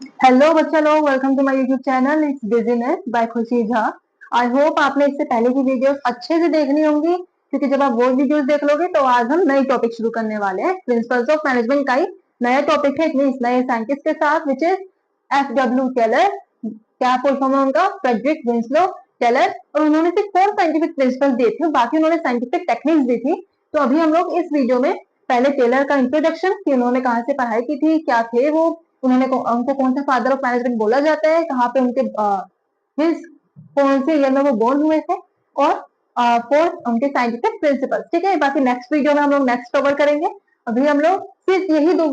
Hello बच्चा लोग, welcome to my YouTube channel it's business by Khushi Jha. I hope आपने इससे पहले की वीडियोस अच्छे से देखनी होंगी, क्योंकि जब आप वो वीडियोस देख लोगे तो आज हम नई टॉपिक शुरू करने वाले हैं। प्रिंसिपल्स ऑफ मैनेजमेंट का ही नया टॉपिक है, इतने इस नए साइंटिस्ट के साथ, विच इज एफ.डब्ल्यू. टेलर। क्या फुल फॉर्म है उनका? Frederick Winslow Taylor. और उन्होंने सिर्फ 4 साइंटिफिक प्रिंसिपल दिए थे, बाकी उन्होंने साइंटिफिक टेक्निक्स दी थी। तो अभी हम लोग इस वीडियो में पहले टेलर का इंट्रोडक्शन, कि उन्होंने कहाँ से पढ़ाई की थी, क्या थे वो, उनको कौन सा फादर ऑफ मैनेजमेंट बोला जाता है, कहाँ पे उनके मीन्स कौन से ईयर में वो बोर्न हुए थे, और फोर्थ उनके साइंटिफिक प्रिंसिपल्स। ठीक है, बाकी नेक्स्ट वीडियो में हम लोग नेक्स्ट कवर करेंगे। अभी हम लोग सिर्फ यही दो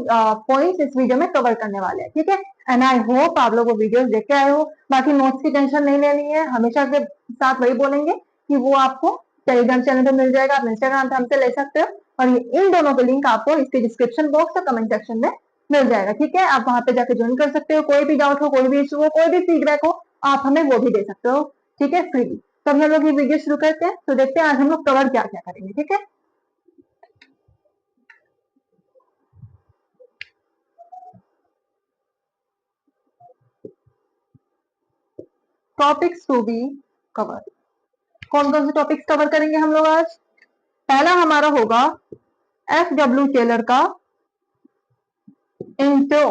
पॉइंट्स इस वीडियो में कवर करने वाले हैं। ठीक है, एंड आई होप आप लोग वो वीडियोस देख के आए हो। बाकी नोट्स की टेंशन नहीं लेनी है, हमेशा के साथ वही बोलेंगे कि वो आपको टेलीग्राम चैनल पे मिल जाएगा, आप इंस्टाग्राम पे हमसे ले सकते हो, और इन दोनों के लिंक आपको इसके डिस्क्रिप्शन बॉक्स और कमेंट सेक्शन में मिल जाएगा। ठीक है, आप वहां पे जाके ज्वाइन कर सकते हो। कोई भी डाउट हो, कोई भी इशू हो, कोई भी फीडबैक हो, आप हमें वो भी दे सकते हो। ठीक है, फ्रीली। तो हम लोग ये वीडियो शुरू करते हैं, तो देखते हैं आज हम लोग कवर क्या क्या करेंगे। ठीक है, टॉपिक्स टू बी कवर। कौन कौन से टॉपिक्स कवर करेंगे हम लोग आज? पहला हमारा होगा एफ.डब्ल्यू. टेलर का इंट्रो।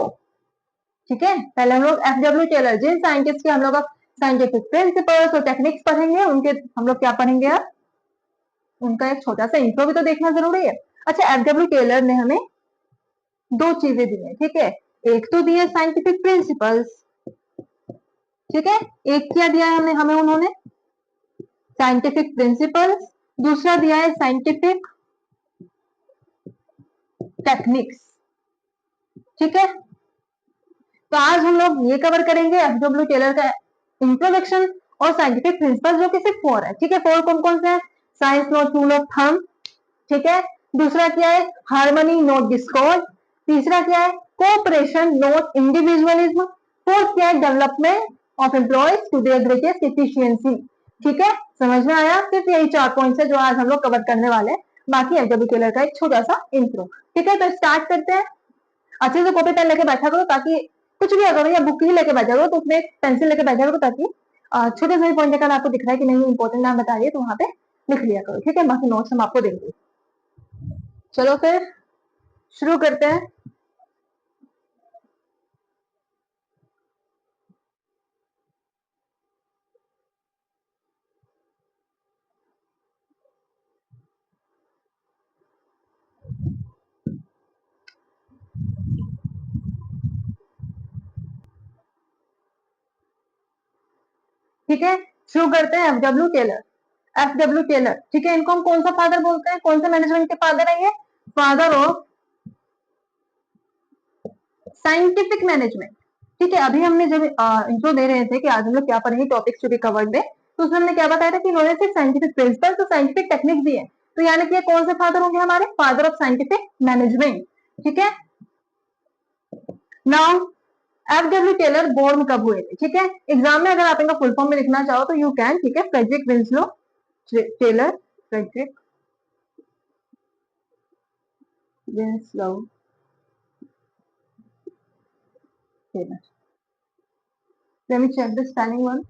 ठीक है, पहले हम लोग एफ.डब्ल्यू. टेलर, जिन साइंटिस्ट के हम लोग साइंटिफिक प्रिंसिपल्स और टेक्निक्स पढ़ेंगे, उनके हम लोग क्या पढ़ेंगे अब? उनका एक छोटा सा इंट्रो भी तो देखना जरूरी है। अच्छा, एफ.डब्ल्यू. टेलर ने हमें दो चीजें दी है। ठीक है, एक तो दी है साइंटिफिक प्रिंसिपल्स। ठीक है, एक क्या दिया है हमें उन्होंने? Scientific principles. दूसरा दिया है साइंटिफिक टेक्निक्स। ठीक है, तो आज हम लोग ये कवर करेंगे एफ.डब्ल्यू. टेलर का इंट्रोडक्शन और साइंटिफिक प्रिंसिपल, जो कि सिर्फ 4 है। ठीक है, 4 कौन कौन से हैं? Science not rule of thumb. ठीक है, दूसरा क्या है? Harmony not discord. तीसरा क्या है? Cooperation not individualism. फोर्थ क्या है? Development of employees to their greatest efficiency. ठीक है, समझ में आया? सिर्फ यही 4 पॉइंट्स है जो आज हम लोग कवर करने वाले हैं, बाकी एफ.डब्ल्यू. टेलर का एक छोटा सा इंट्रो। ठीक है, तो स्टार्ट करते हैं। अच्छे से कॉपी पेन लेके बैठा करो, ताकि कुछ भी अगर, या बुक ही लेके बैठा करो तो उसमें पेंसिल लेके बैठा करो, ताकि छोटे छोटे पॉइंट अगर आपको दिख रहा है कि नहीं इंपॉर्टेंट नाम बता रही है, तो वहां पे लिख लिया करो। ठीक है, बाकी नोट्स हम आपको देंगे। चलो फिर शुरू करते हैं। ठीक है, शुरू करते हैं। एफ.डब्ल्यू. टेलर। एफ.डब्ल्यू. टेलर, ठीक है, इनको हम कौन सा फादर बोलते हैं? कौन से मैनेजमेंट के फादर है ये? Father of scientific management. ठीक है, अभी हमने जब इंट्रो दे रहे थे कि आज हम लोग क्या पढ़ेंगे, टॉपिक्स टू बी कवर्ड में, तो उसमें हमने क्या बताया था कि इन्होंने सिर्फ साइंटिफिक प्रिंसिपल तो साइंटिफिक टेक्निक्स दिए। तो यानी कि कौन से फादर होंगे हमारे? Father of scientific management. ठीक है, नाउ एफ.डब्ल्यू. टेलर बोर्न कब हुए थे? ठीक है, एग्जाम में अगर आप इनका फुल फॉर्म में लिखना चाहो तो यू कैन। ठीक है, Frederick Winslow Taylor. Frederick Winslow Taylor. Let me check the spelling one.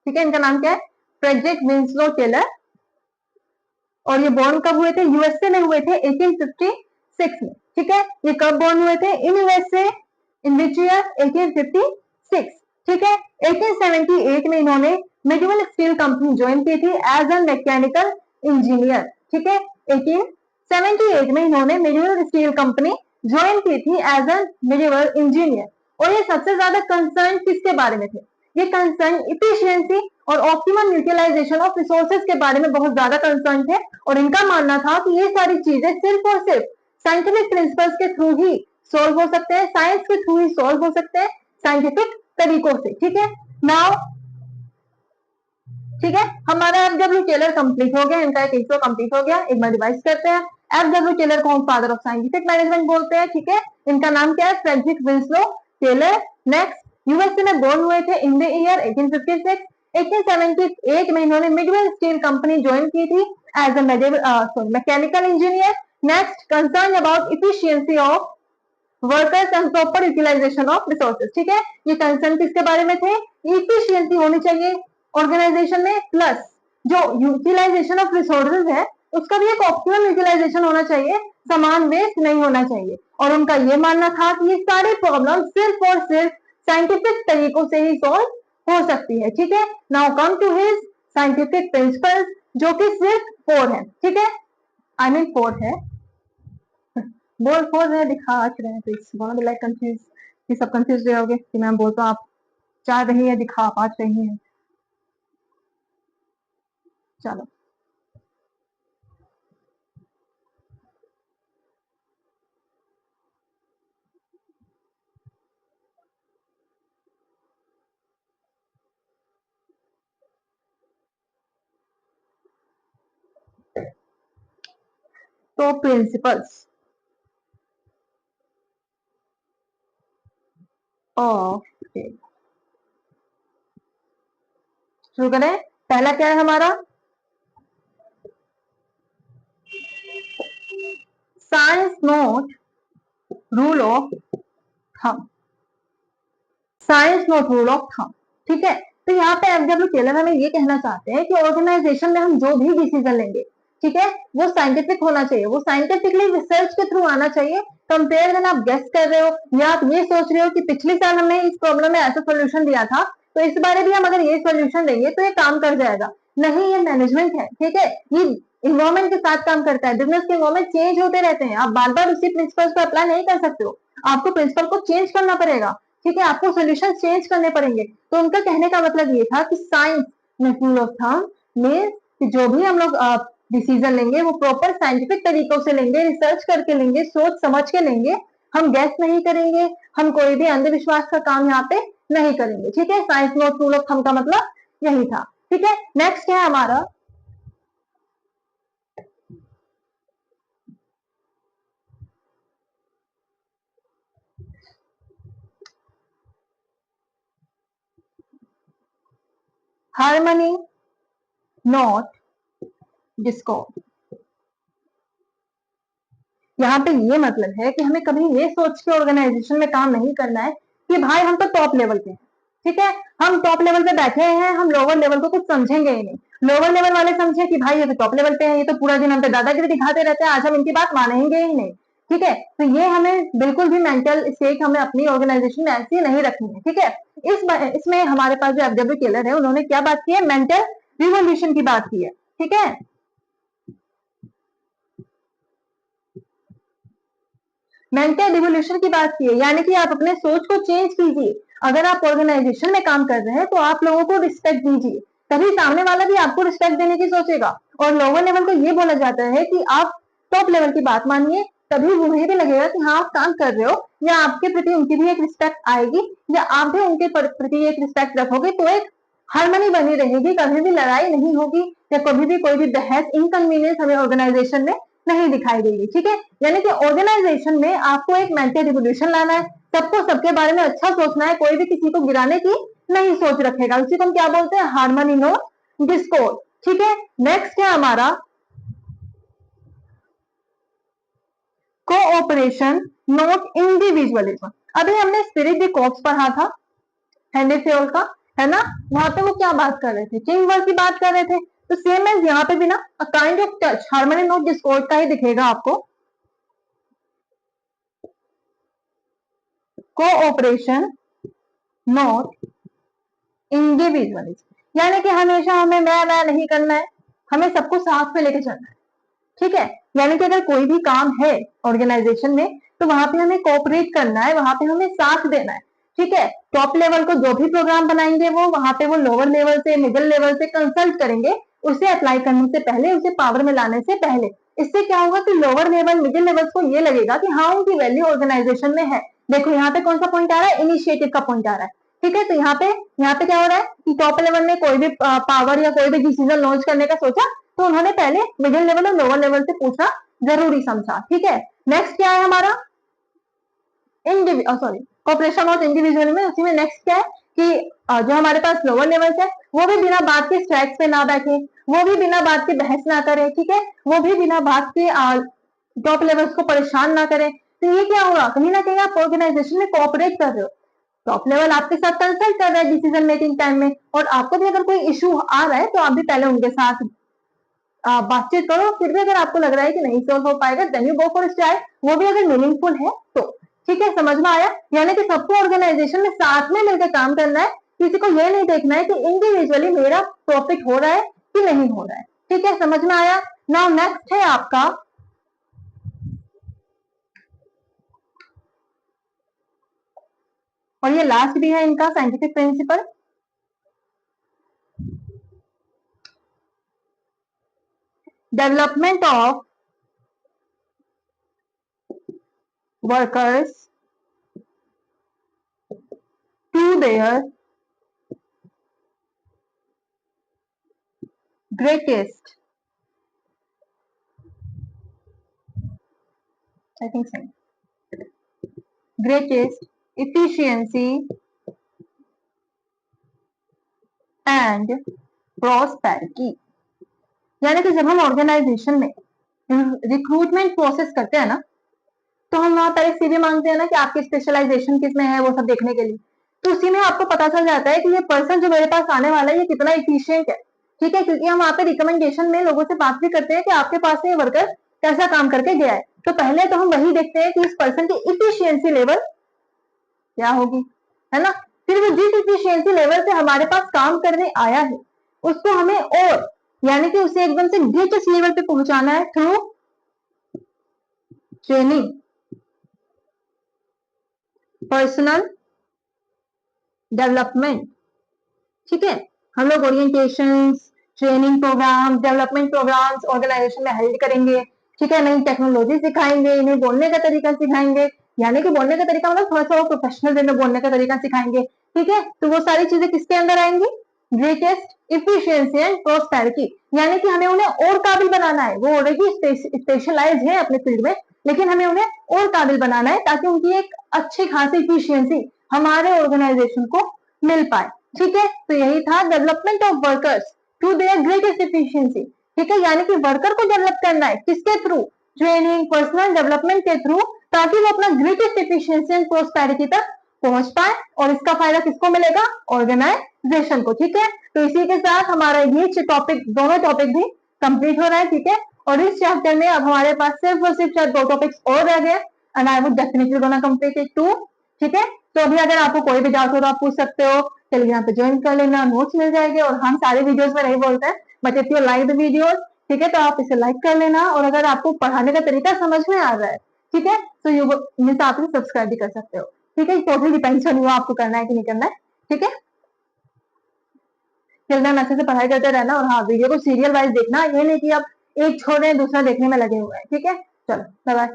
ठीक है, इनका नाम क्या है? Frederick Winslow Taylor. और ये बॉर्न कब हुए थे? यूएसए में हुए थे 1856 में। ठीक है, ये कब बॉर्न हुए थे? In USA. In which year? 1856। ठीक है, 1878 में इन्होंने मेडुअल स्टील कंपनी ज्वाइन की थी एज अ मैकेनिकल इंजीनियर। ठीक है, 1878 में इन्होंने मेडुअल स्टील कंपनी ज्वाइन की थी एज अ मेडुअल इंजीनियर। और ये सबसे ज्यादा कंसर्न किसके बारे में थे? ये कंसर्न इफिशियंसी और ऑप्टिमम यूटिलाइजेशन ऑफ रिसोर्सेज के बारे में बहुत ज्यादा कंसर्न थे। और इनका मानना था कि ये सारी चीजें सिर्फ और सिर्फ साइंटिफिक प्रिंसिपल्स के थ्रू ही सोल्व हो सकते हैं, साइंस के थ्रू ही सोल्व हो सकते हैं, साइंटिफिक तरीकों से। ठीक है, नाउ ठीक है, हमारा एफ.डब्ल्यू. टेलर कंप्लीट हो गया, इनका एक इंट्रो कंप्लीट हो गया। एक बार रिवाइज करते हैं। एफ.डब्ल्यू. टेलर को हम फादर ऑफ साइंटिफिक मैनेजमेंट बोलते हैं। ठीक है, इनका नाम क्या है? Frederick Winslow Taylor. Next, USA में बोर्न हुए थे इन द ईयर 1856। 1878 में इन्होंने मिडवेल स्टील कंपनी ज्वाइन की थी as a mechanical engineer. Next, concern about efficiency of workers and proper utilisation of resources. ठीक है, ये कंसर्न किसके बारे में थे? इफिशियंसी होनी चाहिए ऑर्गेनाइजेशन में, प्लस जो यूटिलाइजेशन ऑफ रिसोर्सेज है उसका भी एक ऑप्टिमम यूटिलाइजेशन होना चाहिए, समान वेस्ट नहीं होना चाहिए। और उनका ये मानना था कि ये सारी प्रॉब्लम सिर्फ और सिर्फ साइंटिफिक तरीकों से ही सॉल्व हो सकती है। ठीक है, now come to his scientific principles, जो कि सिर्फ 4 है। ठीक है, आई मीन 4 है, बोल 4 है, दिखा रहे हैं, तो it's gonna be like confuse, ये सब कंफ्यूज रहोगे कि मैम बोल तो आप 4 रही है, दिखा 5 रही है। चलो, तो प्रिंसिपल्स ऑफ, शुरू करें। पहला क्या है हमारा? Science note rule of thumb, science note rule of thumb. ठीक है, तो यहाँ पे एफडब्ल्यू टेलर हमें ये कहना चाहते हैं कि ऑर्गेनाइजेशन में हम जो भी डिसीजन लेंगे, ठीक है, वो साइंटिफिक होना चाहिए, वो साइंटिफिकली रिसर्च के थ्रू आना चाहिए। कंपेयर देन आप गेस कर रहे हो या आप ये सोच रहे हो कि पिछले साल हमने इस प्रॉब्लम में ऐसा सोल्यूशन दिया था, तो इस बारे भी हम अगर ये सोल्यूशन देंगे तो ये काम कर जाएगा। नहीं, ये मैनेजमेंट है। ठीक है, ये इन्वायरमेंट के साथ काम करता है, बिजनेस के इन्वायरमेंट चेंज होते रहते हैं, आप बार बार उसी प्रिंसिपल्स को अप्लाई नहीं कर सकते हो, आपको प्रिंसिपल को चेंज करना पड़ेगा। ठीक है, आपको सोल्यूशन चेंज करने पड़ेंगे। तो उनका कहने का मतलब ये था कि साइंस में रूल ऑफ थंब में जो भी हम लोग डिसीजन लेंगे वो प्रॉपर साइंटिफिक तरीकों से लेंगे, रिसर्च करके लेंगे, सोच समझ के लेंगे, हम गैस नहीं करेंगे, हम कोई भी अंधविश्वास का काम यहाँ पे नहीं करेंगे। ठीक है, science not rule of thumb का मतलब यही था। ठीक है, नेक्स्ट है हमारा हार्मनी नॉट डिस्कॉर्ड। यहाँ पे ये मतलब है कि हमें कभी ये सोच के ऑर्गेनाइजेशन में काम नहीं करना है कि भाई हम तो टॉप लेवल पे हैं। ठीक है, हम टॉप लेवल पे बैठे हैं, हम लोअर लेवल को कुछ समझेंगे ही नहीं। लोअर लेवल वाले समझे कि भाई ये तो टॉप लेवल पे है, ये तो पूरा दिन हम पे दादागिरी दिखाते रहते हैं, आज हम इनकी बात मानेंगे ही नहीं। ठीक है, तो ये हमें बिल्कुल भी मेंटल स्टेट हमें अपनी ऑर्गेनाइजेशन में ऐसी नहीं रखनी है। ठीक है, इसमें हमारे पास जो एफडब्ल्यू टेलर है उन्होंने क्या बात की है? मेंटल रिवोल्यूशन की बात की है। ठीक है, मेंटल रिवोल्यूशन की बात की है, यानी कि आप अपने सोच को चेंज कीजिए। अगर आप ऑर्गेनाइजेशन में काम कर रहे हैं तो आप लोगों को रिस्पेक्ट दीजिए, तभी सामने वाला भी आपको रिस्पेक्ट देने की सोचेगा। और लोअर लेवल को ये बोला जाता है कि आप टॉप लेवल की बात मानिए, तभी उन्हें भी लगेगा कि हाँ आप काम कर रहे हो, या आपके प्रति उनकी भी एक रिस्पेक्ट आएगी, या आप भी उनके प्रति एक रिस्पेक्ट रखोगे, तो एक हार्मनी बनी रहेगी, कभी भी लड़ाई नहीं होगी, या कभी भी कोई भी बहस इनकन्वीनियंस हमें ऑर्गेनाइजेशन में नहीं दिखाई देगी। ठीक है, यानी कि ऑर्गेनाइजेशन में आपको एक मेंटल रिवोल्यूशन लाना है, सबको सबके बारे में अच्छा सोचना है, कोई भी किसी को गिराने की नहीं सोच रखेगा, उसी को हम क्या बोलते हैं? Harmony not Discord. ठीक है, नेक्स्ट है हमारा कोऑपरेशन नॉट इंडिविजुअलिज्म। अभी हमने स्पिरिट द कॉर्प्स पढ़ा था हेनरी फ्योल का, है ना? वहां पे वो क्या बात कर रहे थे? टीम वर्क की बात कर रहे थे। तो सेम एज यहाँ पे भी ना kind of touch harmony not Discord का ही दिखेगा आपको, कोऑपरेशन नॉट इंडिविजुअलिज्म, यानी कि हमेशा हमें मैं नहीं करना है, हमें सबको साथ में लेके चलना है। ठीक है, यानी कि अगर कोई भी काम है ऑर्गेनाइजेशन में तो वहां पे हमें कोऑपरेट करना है, वहां पे हमें साथ देना है। ठीक है, टॉप लेवल को जो भी प्रोग्राम बनाएंगे वो वहां पे वो लोअर लेवल से मिडिल लेवल से कंसल्ट करेंगे, उसे अप्लाई करने से पहले, उसे पावर में लाने से पहले। इससे क्या होगा कि लोअर लेवल मिडिल लेवल को ये लगेगा कि हाँ उनकी वैल्यू ऑर्गेनाइजेशन में है। देखो यहाँ पे कौन सा पॉइंट आ रहा है? इनिशिएटिव का पॉइंट आ रहा है। ठीक है, तो यहाँ पे क्या हो रहा है कि टॉप लेवल ने कोई भी पावर या कोई भी डिसीजन लॉन्च करने का सोचा, तो उन्होंने पहले मिडिल लेवल और लोअर लेवल से पूछना जरूरी समझा। ठीक है, नेक्स्ट क्या है हमारा? सॉरी, कॉपरेशन ऑफ इंडिविजुअल में, उसी में नेक्स्ट क्या है कि जो हमारे पास लोअर लेवल है वो भी बिना बात के स्ट्राइक्स पे ना बैठे, वो भी बिना बात के बहस ना करे, ठीक है, वो भी बिना बात के टॉप लेवल्स को परेशान ना करे। तो ये क्या होगा, कहीं ना कहीं आप ऑर्गेनाइजेशन में कोऑपरेट कर रहे हो, टॉप लेवल आपके साथ कंसल्ट कर रहा है डिसीजन मेकिंग टाइम में, और आपको भी अगर कोई इशू आ रहा है तो आप भी पहले उनके साथ बातचीत करो। फिर भी अगर आपको लग रहा है कि नहीं सॉल्व हो पाएगा, then you go for strike, वो भी अगर मीनिंगफुल है तो। ठीक है, समझ में आया? यानी कि सबको ऑर्गेनाइजेशन में साथ में मिलकर काम करना है, किसी को ये नहीं देखना है कि इंडिविजुअली मेरा प्रॉफिट हो रहा है कि नहीं हो रहा है। ठीक है, समझ में आया? नाउ नेक्स्ट है आपका और ये लास्ट भी है इनका scientific principle, development of workers to their greatest, I think so, greatest efficiency and prosperity। यानी कि जब हम ऑर्गेनाइजेशन में रिक्रूटमेंट प्रोसेस करते हैं ना, तो हम वहां पहले सीवी मांगते हैं ना कि आपकी स्पेशलाइजेशन किसमें है, वो सब देखने के लिए। तो उसी में आपको पता चल जाता है कि ये पर्सन जो मेरे पास आने वाला है ये कितना इफिशियंट है। ठीक है, क्योंकि हम वहां पे रिकमेंडेशन में लोगों से बात भी करते हैं कि आपके पास से ये वर्कर कैसा काम करके गया है। तो पहले तो हम वही देखते हैं कि इस पर्सन की इफिशियंसी लेवल क्या होगी, है ना। फिर वो जिस इफिशियंसी लेवल से हमारे पास काम करने आया है, उसको हमें और यानी कि उसे एकदम से ग्रेटेस्ट लेवल पे पहुंचाना है थ्रू ट्रेनिंग, पर्सनल डेवलपमेंट। ठीक है, हम लोग orientation, training programme, development programmes organisation में हेल्ड करेंगे। ठीक है, नई टेक्नोलॉजी सिखाएंगे, इन्हें बोलने का तरीका सिखाएंगे, यानी कि बोलने का तरीका मतलब थोड़ा सा वो प्रोफेशनल वे में बोलने का तरीका सिखाएंगे। ठीक है, तो वो सारी चीजें किसके अंदर आएंगी, ग्रेटेस्ट इफिशियंसी एंड प्रोस्पेरिटी। यानी कि हमें उन्हें और काबिल बनाना है, वो ऑलरेडी स्पेशलाइज है अपने फील्ड में, लेकिन हमें उन्हें और काबिल बनाना है ताकि उनकी एक अच्छी खासी इफिशियंसी हमारे ऑर्गेनाइजेशन को मिल पाए। ठीक है, तो यही था development of workers to their greatest efficiency. ठीक है, यानी कि वर्कर को डेवलप करना है किसके थ्रू, ट्रेनिंग, पर्सनल डेवलपमेंट के थ्रू, ताकि वो अपना ग्रेटेस्ट एफिशिएंसी एंड प्रोस्पेरिटी तक पहुंच पाए, और इसका फायदा किसको मिलेगा, ऑर्गेनाइजेशन को। ठीक है, तो इसी के साथ हमारा ये टॉपिक, दोनों टॉपिक भी कंप्लीट हो रहा है। ठीक है, और इस चैप्टर में अब हमारे पास सिर्फ और सिर्फ शायद 2 टॉपिक्स और रह गए, and I would definitely gonna complete it too. ठीक है, तो अभी अगर आपको कोई भी डाउट हो तो आप पूछ सकते हो, टेलीग्राम पे ज्वाइन कर लेना, नोट्स मिल जाएंगे, और हम सारे वीडियोस में नहीं बोलते हैं, but if you like the videos, ठीक है, तो आप इसे लाइक कर लेना, और अगर आपको पढ़ाने का तरीका समझ में आ रहा है, ठीक है, तो यू मीन्स आप इसे सब्सक्राइब भी कर सकते हो। ठीक है, टोटली डिपेंड्स ऑन यू, आपको करना है कि नहीं करना है। ठीक है, चलना अच्छे से पढ़ाई करते रहना, और हाँ, वीडियो को सीरियल वाइज देखना, ये नहीं कि आप एक छोड़ रहे हैं दूसरा देखने में लगे हुए हैं। ठीक है, चलो बाय बाय।